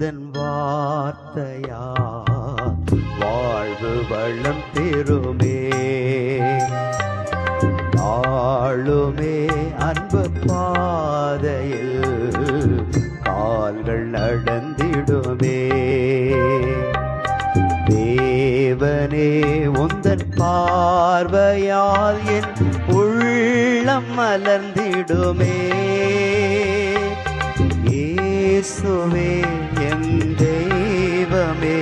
உந்தன் வார்த்தையா வாழ்வு வளம் பெறுமே. நாளுமே அன்பு பாதையில் கால்கள் நடந்திடுமே. தேவனே உந்தன் பார்வையால் என் உள்ளம் மலர்ந்திடுமே. இயேசுவே என் தெய்வமே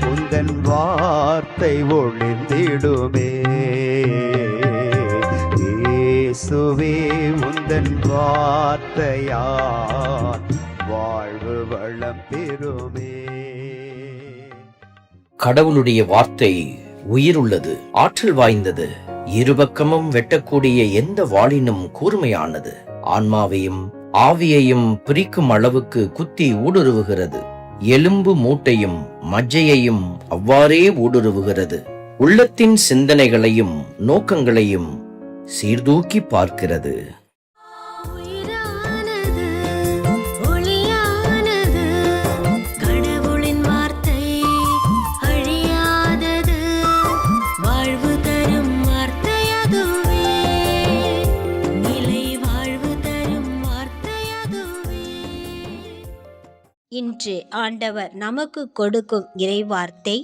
உந்தன் வார்த்தை ஒளிந்திடுமே. இயேசுவே உந்தன் வார்த்தையால் வாழ்வு வளம் பெறுமே. கடவுளுடைய வார்த்தை உயிர் உள்ளது, ஆற்றல் வாய்ந்தது, இருபக்கமும் வெட்டக்கூடிய எந்த வாளினும் கூர்மையானது, ஆன்மாவையும் ஆவியையும் பிரிக்கும் அளவுக்கு குத்தி ஊடுருவுகிறது, எலும்பு மூட்டையும் மஜ்ஜையையும் அவ்வாறே ஊடுருவுகிறது, உள்ளத்தின் சிந்தனைகளையும் நோக்கங்களையும் சீர்தூக்கி பார்க்கிறது. இன்று ஆண்டவர் நமக்கு கொடுக்கும் இறைவார்த்தை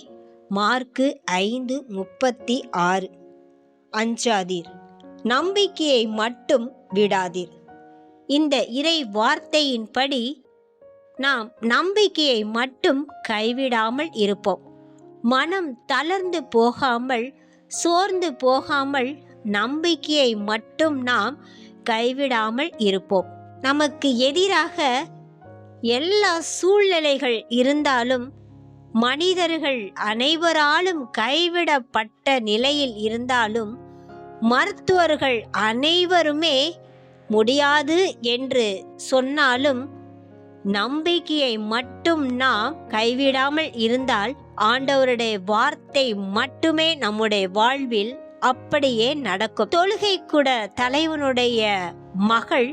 மார்க்கு 5:36. அஞ்சாதீர், நம்பிக்கையை மட்டும் விடாதீர். இந்த இறை வார்த்தையின்படி நாம் நம்பிக்கையை மட்டும் கைவிடாமல் இருப்போம். மனம் தளர்ந்து போகாமல், சோர்ந்து போகாமல் நம்பிக்கையை மட்டும் நாம் கைவிடாமல் இருப்போம். நமக்கு எதிராக எல்லா சூழ்நிலைகள் இருந்தாலும், மனிதர்கள் அனைவராலும் கைவிடப்பட்ட நிலையில் இருந்தாலும், மருத்துவர்கள் அனைவருமே முடியாது என்று சொன்னாலும், நம்பிக்கையை மட்டும் நாம் கைவிடாமல் இருந்தால் ஆண்டவருடைய வார்த்தை மட்டுமே நம்முடைய வாழ்வில் அப்படியே நடக்கும். தொழுகை கூட தலைவனுடைய மகள்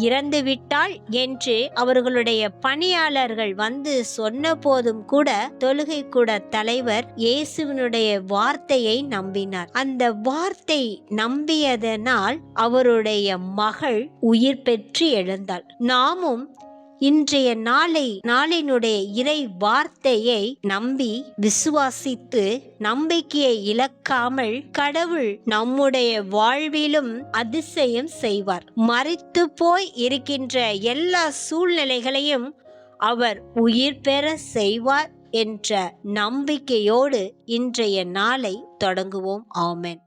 இறந்துவிட்டாள் என்று அவர்களுடைய பணியாளர்கள் வந்து சொன்ன போதும் கூட தொழுகை கூட தலைவர் இயேசுவினுடைய வார்த்தையை நம்பினார். அந்த வார்த்தை நம்பியதனால் அவருடைய மகள் உயிர் பெற்று எழுந்தாள். நாமும் இன்றைய நாளினுடைய இறை வார்த்தையை நம்பி விசுவாசித்து நம்பிக்கையை இழக்காமல் கடவுள் நம்முடைய வாழ்விலும் அதிசயம் செய்வார். மரித்து போய் இருக்கின்ற எல்லா சூழ்நிலைகளையும் அவர் உயிர் பெற செய்வார் என்ற நம்பிக்கையோடு இன்றைய நாளை தொடங்குவோம். ஆமென்.